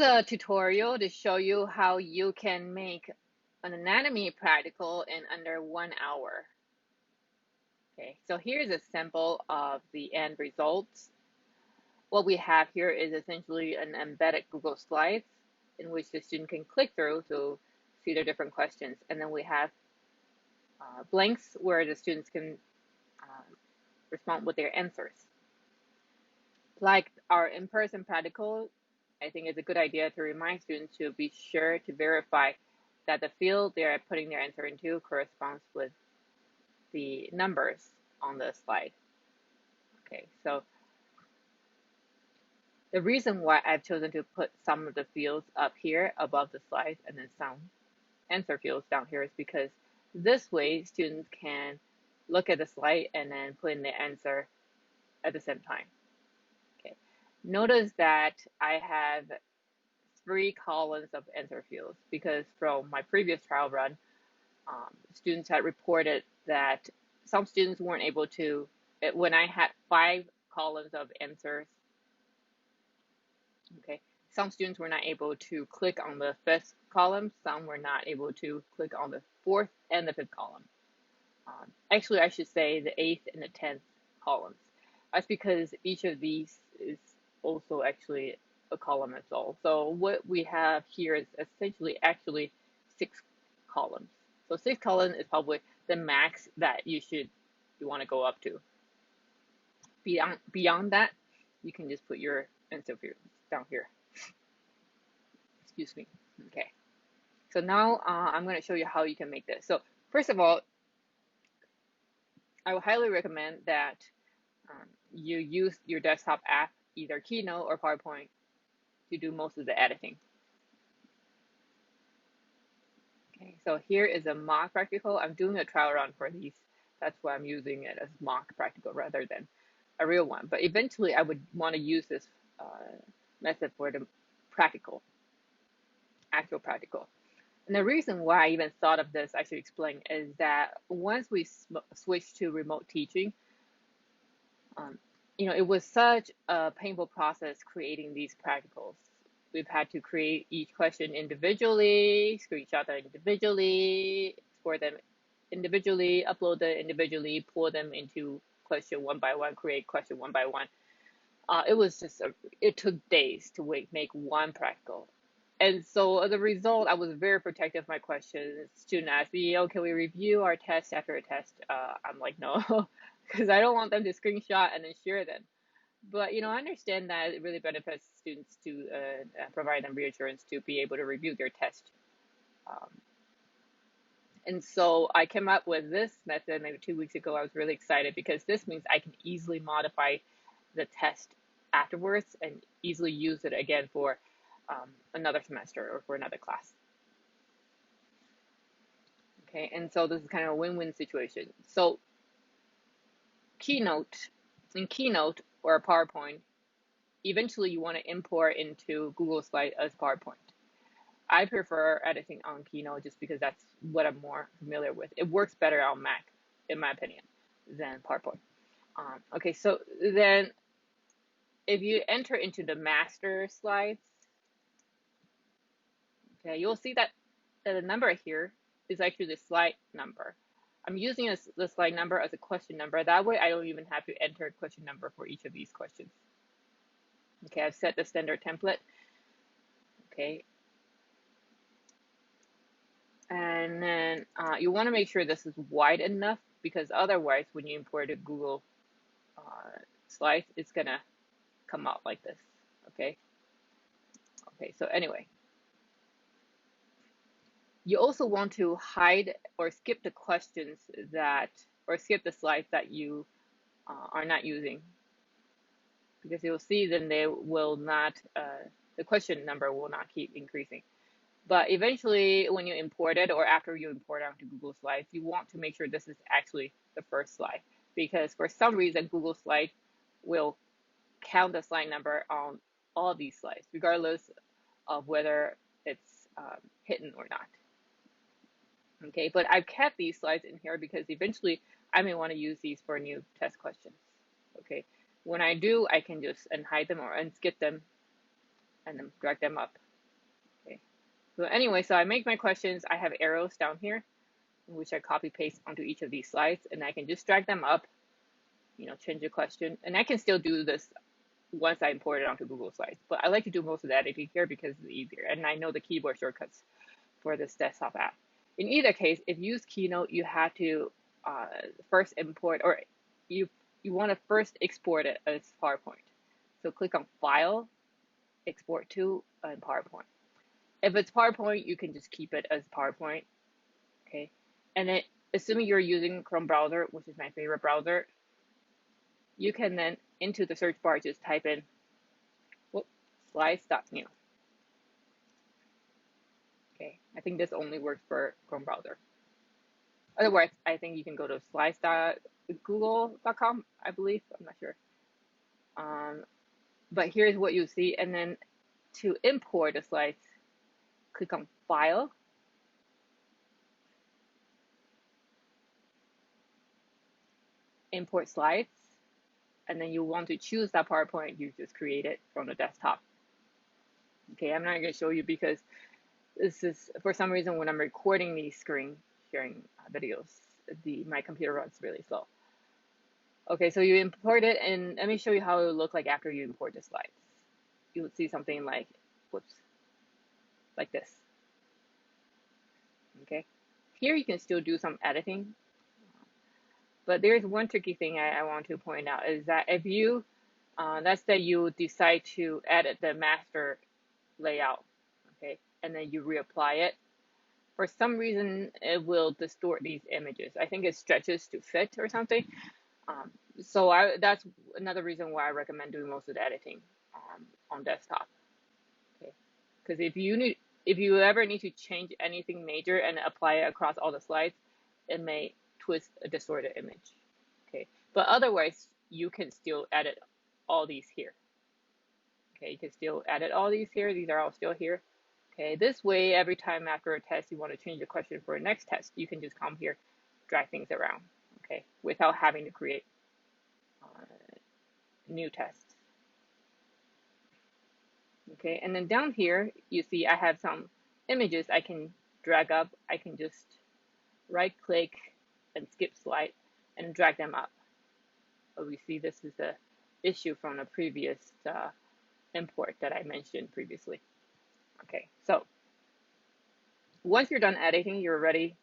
is a tutorial to show you how you can make an anatomy practical in under 1 hour. Okay, so here's a sample of the end results. What we have here is essentially an embedded Google Slides in which the student can click through to see the different questions. And then we have blanks where the students can respond with their answers. Like our in-person practical, I think it's a good idea to remind students to be sure to verify that the field they're putting their answer into corresponds with the numbers on the slide. Okay, so the reason why I've chosen to put some of the fields up here above the slides and then some answer fields down here is because this way students can look at the slide and then put in the answer at the same time. Okay, notice that I have 3 columns of answer fields because from my previous trial run, students had reported that some students weren't able to, when I had 5 columns of answers, okay, some students were not able to click on the 5th column, some were not able to click on the 4th and the 5th column. Actually, I should say the 8th and the 10th columns. That's because each of these is also actually a column as well. So what we have here is essentially actually 6 columns. So 6 columns is probably the max that you want to go up to. Beyond that, you can just put your answer fields down here. Excuse me. Okay. So now I'm going to show you how you can make this. So first of all, I would highly recommend that you use your desktop app, either Keynote or PowerPoint, to do most of the editing. Okay, so here is a mock practical. I'm doing a trial run for these. That's why I'm using it as mock practical rather than a real one. But eventually I would want to use this method for the actual practical. And the reason why I even thought of this, I should explain, is that once we switched to remote teaching, it was such a painful process creating these practicals. We've had to create each question individually, screenshot them individually, export them individually, upload them individually, pull them into question one by one, create question one by one. It took days to make one practical. And so as a result, I was very protective of my questions. Student asked me, "Oh, can we review our test after a test?" I'm like, no, because I don't want them to screenshot and then share them. But I understand that it really benefits students to provide them reassurance to be able to review their test. And so I came up with this method maybe 2 weeks ago. I was really excited because this means I can easily modify the test afterwards and easily use it again for another semester or for another class. Okay, and so this is kind of a win-win situation. So in Keynote or PowerPoint, eventually you want to import into Google Slides as PowerPoint. I prefer editing on Keynote just because that's what I'm more familiar with. It works better on Mac, in my opinion, than PowerPoint. Okay, so then if you enter into the master slides, okay, you'll see that the number here is actually the slide number. I'm using the slide number as a question number. That way I don't even have to enter a question number for each of these questions. Okay, I've set the standard template. Okay. And then you want to make sure this is wide enough because otherwise when you import a Google Slides, it's going to come out like this. Okay. Okay, so anyway. You also want to hide or skip the questions or skip the slides that you are not using, because you'll see then they will not, the question number will not keep increasing. But eventually when you import it or after you import it onto Google Slides, you want to make sure this is actually the first slide, because for some reason Google Slides will count the slide number on all these slides, regardless of whether it's hidden or not. Okay, but I've kept these slides in here because eventually I may want to use these for new test questions. Okay, when I do, I can just unhide them or unskip them and then drag them up Okay. So anyway, so I make my questions. I have arrows down here, which I copy paste onto each of these slides, and I can just drag them up, change the question. And I can still do this once I import it onto Google Slides. But I like to do most of the editing here because it's easier. And I know the keyboard shortcuts for this desktop app. In either case, if you use Keynote, you have to first import, or you want to first export it as PowerPoint. So click on File, Export to, and PowerPoint. If it's PowerPoint, you can just keep it as PowerPoint, okay? And then, assuming you're using Chrome browser, which is my favorite browser, you can then, into the search bar, just type in slides.new. Okay, I think this only works for Chrome browser. Otherwise, I think you can go to slides.google.com, I believe. I'm not sure. But here's what you see. And then to import the slides, click on File, Import Slides, and then you want to choose that PowerPoint you just created from the desktop. Okay, I'm not going to show you because this is, for some reason, when I'm recording these screen sharing videos, my computer runs really slow. Okay, so you import it, and let me show you how it will look like after you import the slides. You would see something like, whoops, like this. Okay, here you can still do some editing, but there's one tricky thing I want to point out is that if you, let's say you decide to edit the master layout, okay, and then you reapply it, for some reason it will distort these images. I think it stretches to fit or something. So that's another reason why I recommend doing most of the editing on desktop. Okay, because if you ever need to change anything major and apply it across all the slides, it may twist a distorted image. Okay, but otherwise you can still edit all these here. Okay, you can still edit all these here. These are all still here. Okay, this way, every time after a test you want to change the question for a next test, you can just come here, drag things around, okay, without having to create new tests. Okay, and then down here, you see I have some images I can drag up. I can just right click and skip slide and drag them up. So we see this is the issue from the previous import that I mentioned previously. Okay, so once you're done editing, you're ready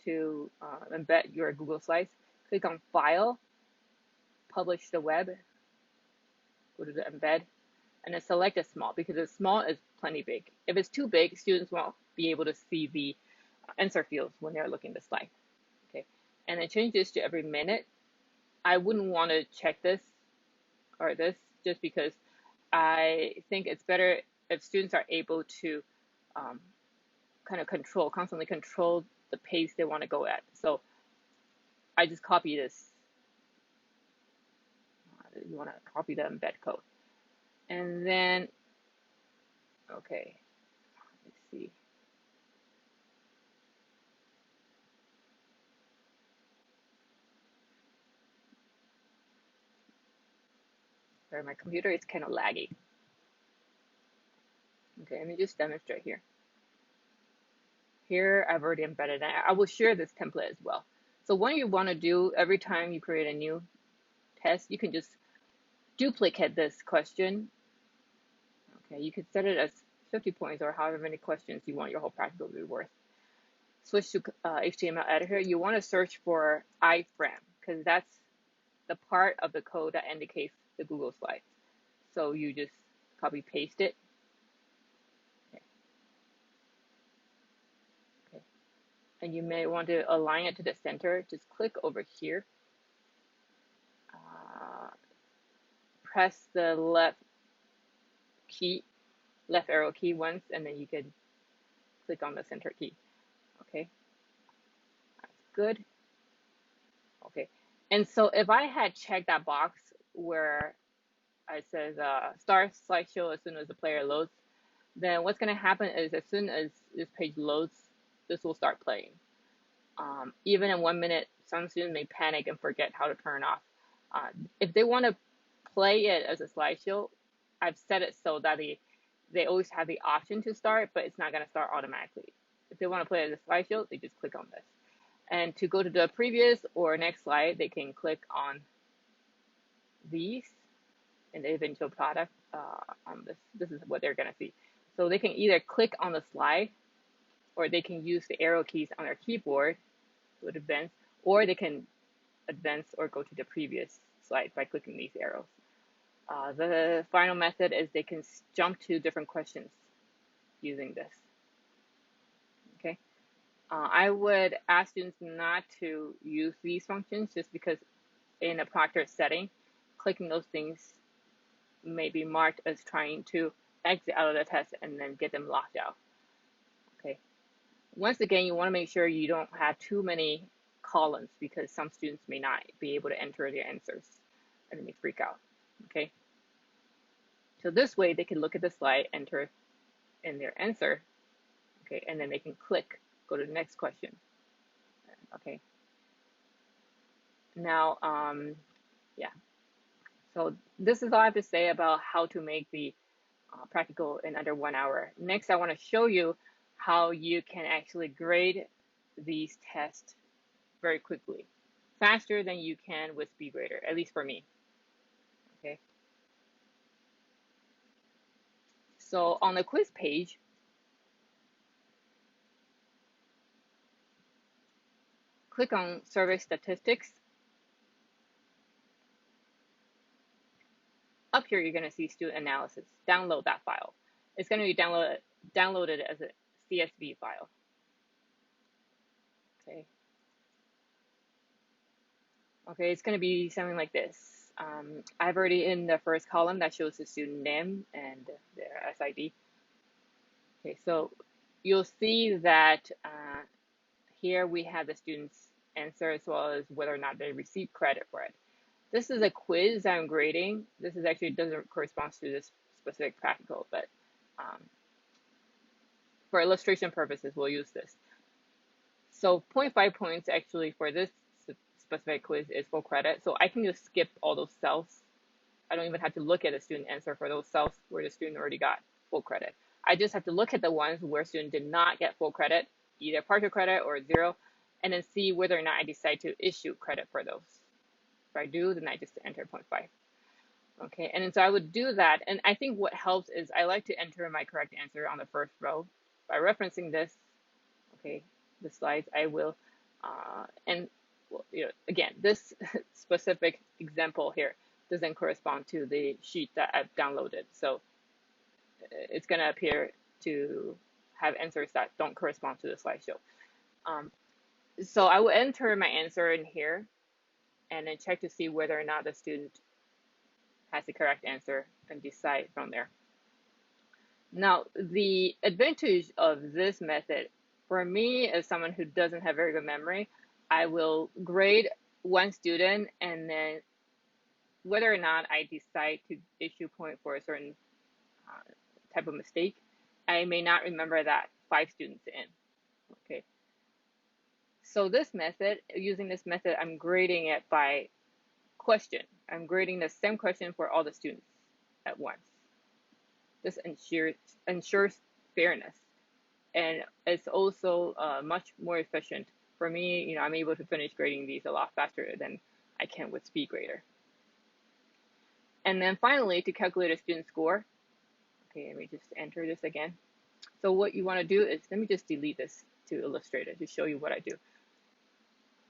to embed your Google Slides. Click on File, Publish the Web, go to the Embed, and then select a small, because the small is plenty big. If it's too big, students won't be able to see the answer fields when they're looking at the slide. Okay, and then change this to every minute. I wouldn't want to check this or this just because I think it's better if students are able to kind of constantly control the pace they want to go at. So I just copy this. You want to copy the embed code. And then, okay, let's see. Sorry, my computer is kind of laggy. Okay, let me just demonstrate here. Here, I've already embedded it. I will share this template as well. So what you want to do every time you create a new test, you can just duplicate this question. Okay, you can set it as 50 points or however many questions you want your whole practical to be worth. Switch to HTML editor. You want to search for iframe because that's the part of the code that indicates the Google Slides. So you just copy paste it. Okay. And you may want to align it to the center. Just click over here. Press the left arrow key once, and then you can click on the center key. Okay, that's good. Okay, and so if I had checked that box where it says start slideshow as soon as the player loads, then what's going to happen is as soon as this page loads, this will start playing. Even in 1 minute, some students may panic and forget how to turn off. If they want to play it as a slideshow, I've set it so that they always have the option to start, but it's not going to start automatically. If they want to play as a slideshow, they just click on this. And to go to the previous or next slide, they can click on these in the eventual product on this. This is what they're going to see. So they can either click on the slide, or they can use the arrow keys on their keyboard to advance, or they can advance or go to the previous slide by clicking these arrows. The final method is they can jump to different questions using this. Okay. I would ask students not to use these functions just because in a proctored setting, clicking those things may be marked as trying to exit out of the test and then get them locked out. Okay. Once again, you want to make sure you don't have too many columns because some students may not be able to enter their answers and they may freak out. Okay. So this way they can look at the slide, enter in their answer, okay, and then they can click, go to the next question. Okay. Now, yeah. So this is all I have to say about how to make the practical in under 1 hour. Next, I want to show you how you can actually grade these tests very quickly, faster than you can with SpeedGrader, at least for me. Okay. So on the quiz page, click on Survey Statistics. Up here, you're going to see Student Analysis. Download that file. It's going to be downloaded as a CSV file. Okay. Okay, it's going to be something like this. I've already in the first column that shows the student name and their SID. Okay, so you'll see that here we have the student's answer as well as whether or not they receive credit for it. This is a quiz I'm grading. This is actually doesn't correspond to this specific practical, but for illustration purposes, we'll use this. So 0.5 points actually for this specific quiz is full credit. So I can just skip all those cells. I don't even have to look at the student answer for those cells where the student already got full credit. I just have to look at the ones where student did not get full credit, either partial credit or 0, and then see whether or not I decide to issue credit for those. If I do, then I just enter 0.5. Okay, and so I would do that. And I think what helps is I like to enter my correct answer on the first row. By referencing this, okay, the slides, I will, and well, again, this specific example here doesn't correspond to the sheet that I've downloaded. So it's going to appear to have answers that don't correspond to the slideshow. So I will enter my answer in here and then check to see whether or not the student has the correct answer and decide from there. Now, the advantage of this method, for me as someone who doesn't have very good memory, I will grade one student and then whether or not I decide to issue point for a certain type of mistake, I may not remember that 5 students in. Okay. So this method, using this method, I'm grading it by question. I'm grading the same question for all the students at once. This ensures fairness, and it's also much more efficient. For me, I'm able to finish grading these a lot faster than I can with SpeedGrader. And then finally, to calculate a student score, okay, let me just enter this again. So what you want to do is, let me just delete this to Illustrator to show you what I do.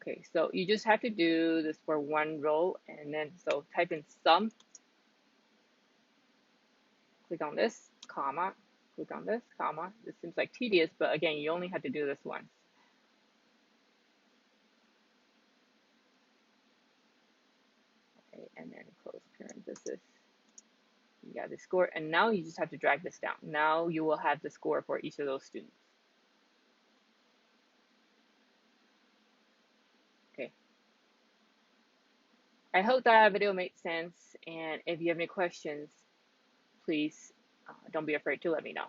Okay, so you just have to do this for one row, and then so type in sum, click on this, comma, click on this, comma. This seems like tedious, but again, you only have to do this once. Okay, and then close parenthesis. You got the score, and now you just have to drag this down. Now you will have the score for each of those students. Okay. I hope that video made sense, and if you have any questions, please don't be afraid to let me know.